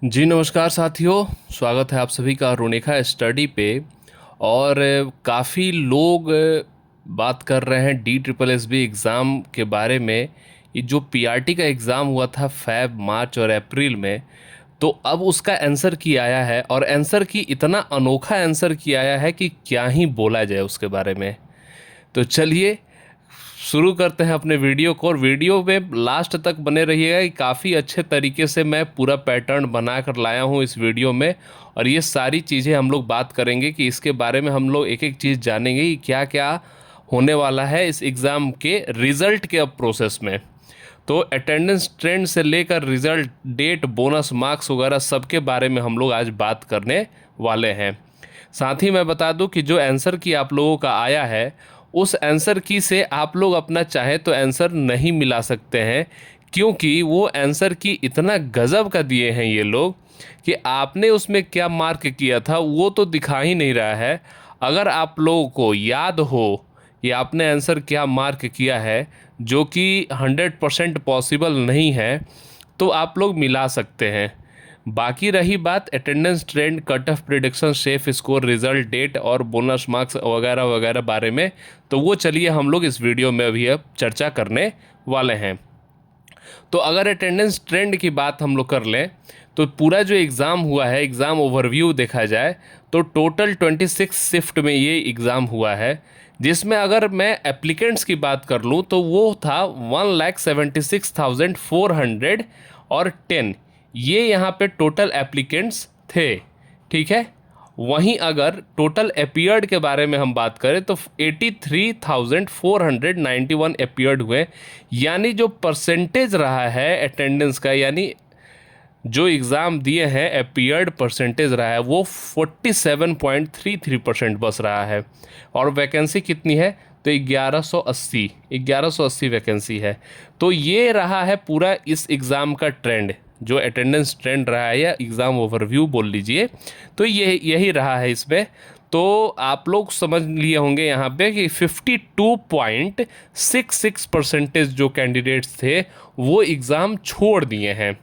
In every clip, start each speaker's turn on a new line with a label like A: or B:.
A: जी नमस्कार साथियों, स्वागत है आप सभी का रोनेखा स्टडी पे। और काफ़ी लोग बात कर रहे हैं D triple S B exam के बारे में। ये जो पीआरटी का एग्ज़ाम हुआ था फैब मार्च और अप्रैल में, तो अब उसका आंसर की आया है और आंसर की इतना अनोखा आंसर की आया है कि क्या ही बोला जाए उसके बारे में। तो चलिए शुरू करते हैं अपने वीडियो को, और वीडियो में लास्ट तक बने रहिएगा कि काफ़ी अच्छे तरीके से मैं पूरा पैटर्न बना कर लाया हूँ इस वीडियो में। और ये सारी चीज़ें हम लोग बात करेंगे कि इसके बारे में हम लोग एक एक चीज़ जानेंगे कि क्या क्या होने वाला है इस एग्ज़ाम के रिज़ल्ट के अब प्रोसेस में। तो अटेंडेंस ट्रेंड से लेकर रिज़ल्ट डेट बोनस मार्क्स वगैरह सबके बारे में हम लोग आज बात करने वाले हैं। साथ ही मैं बता दूं कि जो आंसर की आप लोगों का आया है उस आंसर की से आप लोग अपना चाहे तो आंसर नहीं मिला सकते हैं, क्योंकि वो आंसर की इतना गज़ब का दिए हैं ये लोग कि आपने उसमें क्या मार्क किया था वो तो दिखा ही नहीं रहा है। अगर आप लोगों को याद हो कि आपने आंसर क्या मार्क किया है, जो कि 100% पॉसिबल नहीं है, तो आप लोग मिला सकते हैं। बाकी रही बात attendance trend, cut off prediction, safe score, result date और बोनस मार्क्स वगैरह वगैरह बारे में, तो वो चलिए हम लोग इस वीडियो में अभी अब चर्चा करने वाले हैं। तो अगर अटेंडेंस ट्रेंड की बात हम लोग कर लें तो पूरा जो एग्ज़ाम हुआ है, एग्ज़ाम ओवरव्यू देखा जाए तो टोटल 26 शिफ्ट में ये एग्ज़ाम हुआ है, जिसमें अगर मैं एप्लीकेंट्स की बात कर लूँ तो वो था 1,76,410। ये यहाँ पे टोटल एप्लीकेंट्स थे, ठीक है। वहीं अगर टोटल अपीयर्ड के बारे में हम बात करें तो 83,491 अपीयर्ड हुए। यानी जो परसेंटेज रहा है अटेंडेंस का, यानी जो एग्ज़ाम दिए हैं अपीयर्ड परसेंटेज रहा है वो 47.33% बस रहा है। और वैकेंसी कितनी है तो 1180 वैकेंसी है। तो ये रहा है पूरा इस एग्ज़ाम का ट्रेंड, जो अटेंडेंस ट्रेंड रहा है या एग्ज़ाम ओवरव्यू बोल लीजिए, तो ये यही रहा है इसमें। तो आप लोग समझ लिए होंगे यहाँ पे कि 52.66% जो कैंडिडेट्स थे वो एग्ज़ाम छोड़ दिए हैं।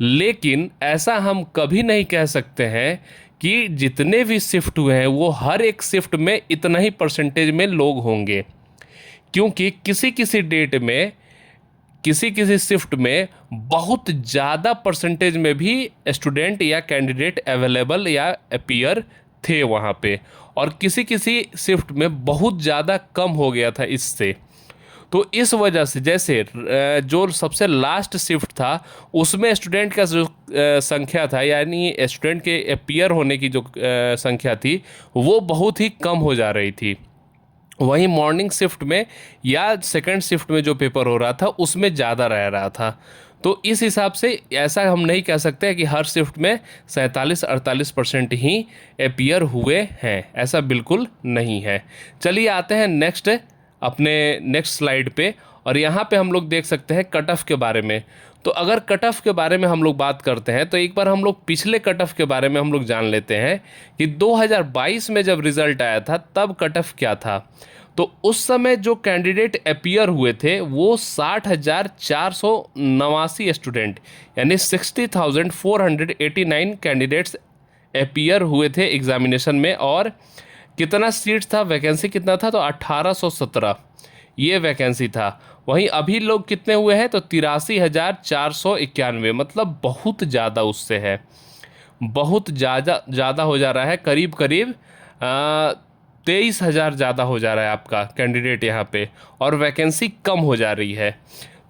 A: लेकिन ऐसा हम कभी नहीं कह सकते हैं कि जितने भी शिफ्ट हुए हैं वो हर एक शिफ्ट में इतना ही परसेंटेज में लोग होंगे, क्योंकि किसी किसी डेट में, किसी किसी शिफ्ट में बहुत ज़्यादा परसेंटेज में भी स्टूडेंट या कैंडिडेट अवेलेबल या अपीयर थे वहाँ पे, और किसी किसी शिफ्ट में बहुत ज़्यादा कम हो गया था इससे। तो इस वजह से जैसे जो सबसे लास्ट शिफ्ट था उसमें स्टूडेंट का जो संख्या था, यानी स्टूडेंट के अपीयर होने की जो संख्या थी वो बहुत ही कम हो जा रही थी। वहीं मॉर्निंग शिफ्ट में या सेकंड शिफ्ट में जो पेपर हो रहा था उसमें ज़्यादा रह रहा था। तो इस हिसाब से ऐसा हम नहीं कह सकते कि हर शिफ्ट में 47-48% ही अपीयर हुए हैं, ऐसा बिल्कुल नहीं है। चलिए आते हैं नेक्स्ट, अपने नेक्स्ट स्लाइड पे, और यहाँ पे हम लोग देख सकते हैं कट ऑफ के बारे में। तो अगर कट ऑफ के बारे में हम लोग बात करते हैं तो एक बार हम लोग पिछले कट ऑफ के बारे में हम लोग जान लेते हैं कि 2022 में जब रिज़ल्ट आया था तब कट ऑफ क्या था। तो उस समय जो कैंडिडेट अपीयर हुए थे वो 60,489 स्टूडेंट, यानी 60,489 कैंडिडेट्स अपीयर हुए थे एग्जामिनेशन में। और कितना सीट था, वैकेंसी कितना था तो 1817 ये वैकेंसी था। वहीं अभी लोग कितने हुए हैं तो 83,491, मतलब बहुत ज़्यादा उससे है, बहुत ज़्यादा ज़्यादा हो जा रहा है, करीब करीब 23,000 ज़्यादा हो जा रहा है आपका कैंडिडेट यहाँ पे, और वैकेंसी कम हो जा रही है।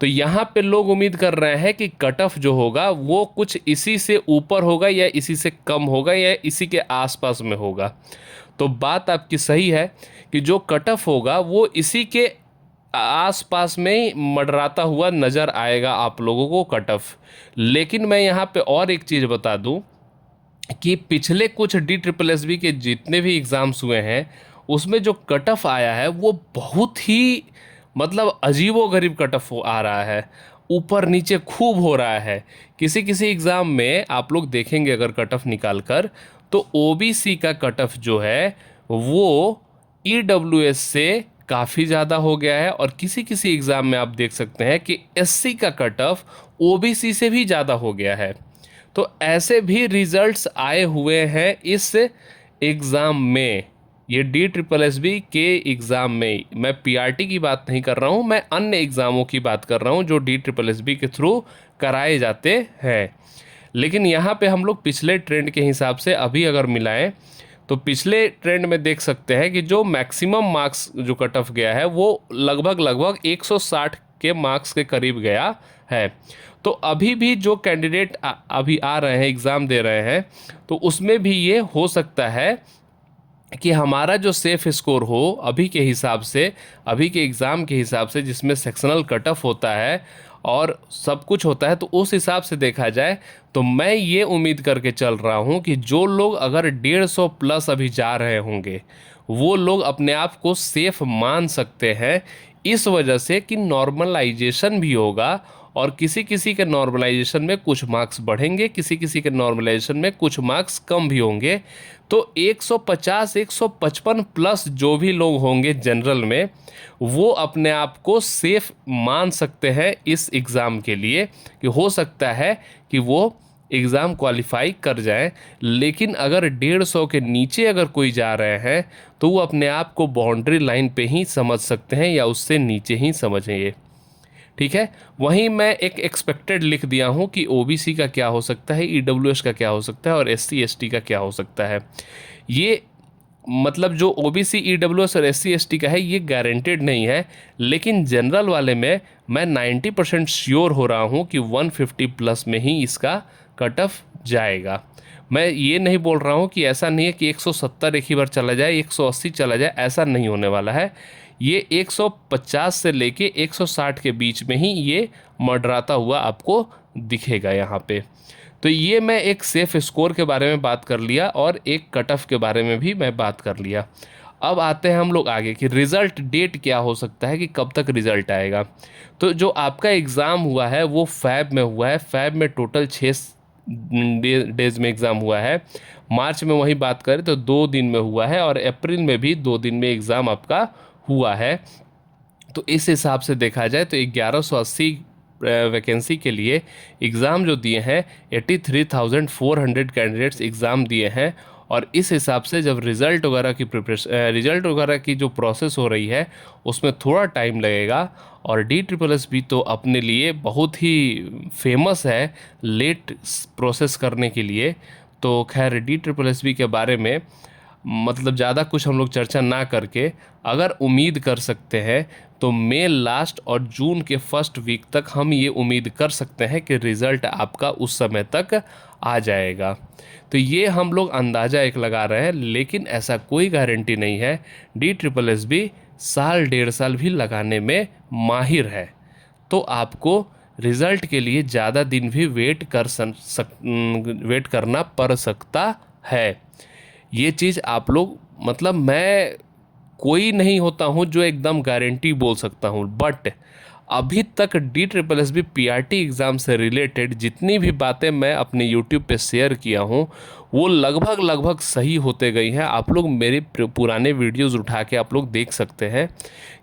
A: तो यहाँ पे लोग उम्मीद कर रहे हैं कि कट ऑफ जो होगा वो कुछ इसी से ऊपर होगा या इसी से कम होगा या इसी के आसपास में होगा। तो बात आपकी सही है कि जो कट ऑफ होगा वो इसी के आसपास में ही मंडराता हुआ नज़र आएगा आप लोगों को कट ऑफ। लेकिन मैं यहाँ पे और एक चीज़ बता दूँ कि पिछले कुछ डी ट्रिपल एस बी के जितने भी एग्ज़ाम्स हुए हैं उसमें जो कट ऑफ आया है वो बहुत ही, मतलब अजीबो गरीब कट ऑफ आ रहा है, ऊपर नीचे खूब हो रहा है। किसी किसी एग्ज़ाम में आप लोग देखेंगे अगर कट ऑफ निकाल कर तो ओबीसी का कट ऑफ जो है वो ईडब्ल्यूएस से काफ़ी ज़्यादा हो गया है, और किसी किसी एग्ज़ाम में आप देख सकते हैं कि एससी का कट ऑफ ओबीसी से भी ज़्यादा हो गया है। तो ऐसे भी रिजल्ट्स आए हुए हैं इस एग्ज़ाम में। ये DSSB के एग्ज़ाम में, मैं PRT की बात नहीं कर रहा हूँ, मैं अन्य एग्ज़ामों की बात कर रहा हूँ जो DSSB के थ्रू कराए जाते हैं। लेकिन यहाँ पे हम लोग पिछले ट्रेंड के हिसाब से अभी अगर मिलाएं तो पिछले ट्रेंड में देख सकते हैं कि जो मैक्सिमम मार्क्स जो कट ऑफ गया है वो लगभग 160 के मार्क्स के करीब गया है। तो अभी भी जो कैंडिडेट अभी आ रहे हैं, एग्ज़ाम दे रहे हैं, तो उसमें भी ये हो सकता है कि हमारा जो सेफ स्कोर हो अभी के हिसाब से, अभी के एग्ज़ाम के हिसाब से, जिसमें सेक्शनल कट ऑफ होता है और सब कुछ होता है, तो उस हिसाब से देखा जाए तो मैं ये उम्मीद करके चल रहा हूँ कि जो लोग अगर 150 प्लस अभी जा रहे होंगे वो लोग अपने आप को सेफ मान सकते हैं, इस वजह से कि नॉर्मलाइजेशन भी होगा और किसी किसी के नॉर्मलाइजेशन में कुछ मार्क्स बढ़ेंगे, किसी किसी के नॉर्मलाइजेशन में कुछ मार्क्स कम भी होंगे। तो 150 155 प्लस जो भी लोग होंगे जनरल में, वो अपने आप को सेफ मान सकते हैं इस एग्ज़ाम के लिए, कि हो सकता है कि वो एग्ज़ाम क्वालिफाई कर जाएं। लेकिन अगर 150 के नीचे अगर कोई जा रहे हैं तो वो अपने आप को बाउंड्री लाइन पे ही समझ सकते हैं या उससे नीचे ही समझेंगे। ठीक है, वहीं मैं एक एक्सपेक्टेड लिख दिया हूँ कि OBC का क्या हो सकता है, EWS का क्या हो सकता है और SC ST का क्या हो सकता है। ये मतलब जो OBC EWS और SC ST का है ये गारंटेड नहीं है, लेकिन जनरल वाले में मैं 90% श्योर हो रहा हूँ कि 150 प्लस में ही इसका कट ऑफ जाएगा। मैं ये नहीं बोल रहा हूँ कि ऐसा नहीं है कि 170 एक ही बार चला जाए, 180 चला जाए, ऐसा नहीं होने वाला है। ये 150 से लेके 160 के बीच में ही ये मंडराता हुआ आपको दिखेगा यहाँ पे। तो ये मैं एक सेफ स्कोर के बारे में बात कर लिया और एक कट ऑफ के बारे में भी मैं बात कर लिया। अब आते हैं हम लोग आगे कि रिज़ल्ट डेट क्या हो सकता है, कि कब तक रिज़ल्ट आएगा। तो जो आपका एग्ज़ाम हुआ है वो फैब में हुआ है। फैब में टोटल 6 डेज में एग्ज़ाम हुआ है। मार्च में वही बात करें तो 2 दिन में हुआ है और अप्रैल में भी 2 दिन में एग्ज़ाम आपका हुआ है। तो इस हिसाब से देखा जाए तो 1180 वैकेंसी के लिए एग्ज़ाम जो दिए हैं, 83,400 कैंडिडेट्स एग्ज़ाम दिए हैं। और इस हिसाब से जब रिज़ल्ट वगैरह की जो प्रोसेस हो रही है उसमें थोड़ा टाइम लगेगा। और DSSB तो अपने लिए बहुत ही फेमस है लेट प्रोसेस करने के लिए। तो खैर DSSB के बारे में मतलब ज़्यादा कुछ हम लोग चर्चा ना करके अगर उम्मीद कर सकते हैं तो मई लास्ट और जून के फर्स्ट वीक तक हम ये उम्मीद कर सकते हैं कि रिज़ल्ट आपका उस समय तक आ जाएगा। तो ये हम लोग अंदाज़ा एक लगा रहे हैं, लेकिन ऐसा कोई गारंटी नहीं है। DSSB साल 1.5 साल भी लगाने में माहिर है। तो आपको रिज़ल्ट के लिए ज़्यादा दिन भी वेट करना पड़ सकता है। ये चीज़ आप लोग, मतलब मैं कोई नहीं होता हूँ जो एकदम गारंटी बोल सकता हूँ, बट अभी तक DSSB PRT एग्ज़ाम से रिलेटेड जितनी भी बातें मैं अपने YouTube पे शेयर किया हूँ वो लगभग सही होते गई हैं। आप लोग मेरे पुराने वीडियोज़ उठा के आप लोग देख सकते हैं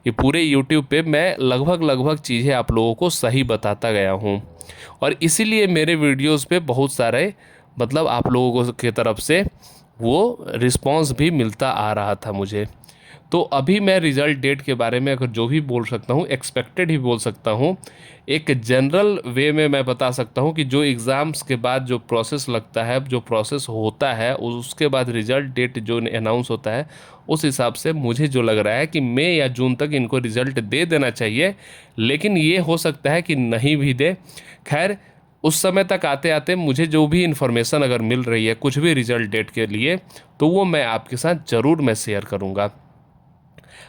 A: कि पूरे YouTube पे मैं लगभग चीज़ें आप लोगों को सही बताता गया हूँ। और इसीलिए मेरे वीडियोज़ पे बहुत सारे मतलब आप लोगों की तरफ से वो रिस्पांस भी मिलता आ रहा था मुझे। तो अभी मैं रिज़ल्ट डेट के बारे में अगर जो भी बोल सकता हूँ एक्सपेक्टेड ही बोल सकता हूँ। एक जनरल वे में मैं बता सकता हूँ कि जो एग्ज़ाम्स के बाद जो प्रोसेस लगता है, जो प्रोसेस होता है, उसके बाद रिज़ल्ट डेट जो अनाउंस होता है, उस हिसाब से मुझे जो लग रहा है कि मई या जून तक इनको रिज़ल्ट दे देना चाहिए। लेकिन ये हो सकता है कि नहीं भी दे। खैर उस समय तक आते आते मुझे जो भी इन्फॉर्मेशन अगर मिल रही है कुछ भी रिज़ल्ट डेट के लिए, तो वो मैं आपके साथ ज़रूर मैं शेयर करूँगा।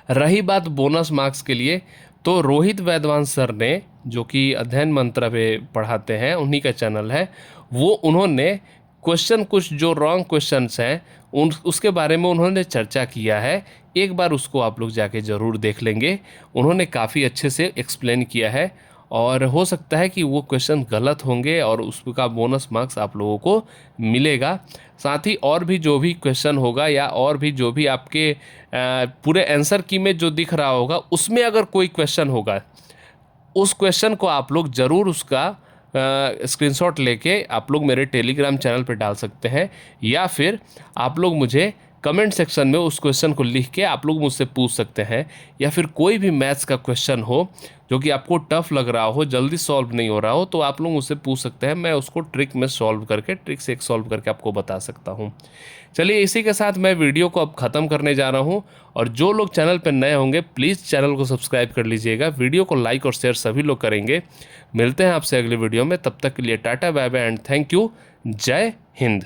A: रही बात बोनस मार्क्स के लिए, तो रोहित वैद्यवान सर ने, जो कि अध्ययन मंत्र पे पढ़ाते हैं, उन्हीं का चैनल है, वो उन्होंने क्वेश्चन कुछ जो रॉन्ग क्वेश्चंस हैं उसके बारे में उन्होंने चर्चा किया है। एक बार उसको आप लोग जाके ज़रूर देख लेंगे। उन्होंने काफ़ी अच्छे से एक्सप्लेन किया है और हो सकता है कि वो क्वेश्चन गलत होंगे और उसका बोनस मार्क्स आप लोगों को मिलेगा। साथ ही और भी जो भी क्वेश्चन होगा या और भी जो भी आपके पूरे आंसर की में जो दिख रहा होगा उसमें अगर कोई क्वेश्चन होगा, उस क्वेश्चन को आप लोग ज़रूर उसका स्क्रीनशॉट लेके आप लोग मेरे टेलीग्राम चैनल पे डाल सकते हैं, या फिर आप लोग मुझे कमेंट सेक्शन में उस क्वेश्चन को लिख के आप लोग मुझसे पूछ सकते हैं। या फिर कोई भी मैथ्स का क्वेश्चन हो जो कि आपको टफ लग रहा हो, जल्दी सॉल्व नहीं हो रहा हो, तो आप लोग मुझसे पूछ सकते हैं, मैं उसको ट्रिक में सॉल्व करके, ट्रिक से एक सॉल्व करके आपको बता सकता हूँ। चलिए इसी के साथ मैं वीडियो को अब ख़त्म करने जा रहा हूँ, और जो लोग चैनल पर नए होंगे प्लीज़ चैनल को सब्सक्राइब कर लीजिएगा, वीडियो को लाइक और शेयर सभी लोग करेंगे। मिलते हैं आपसे अगले वीडियो में, तब तक के लिए tata bye bye and thank you. जय हिंद।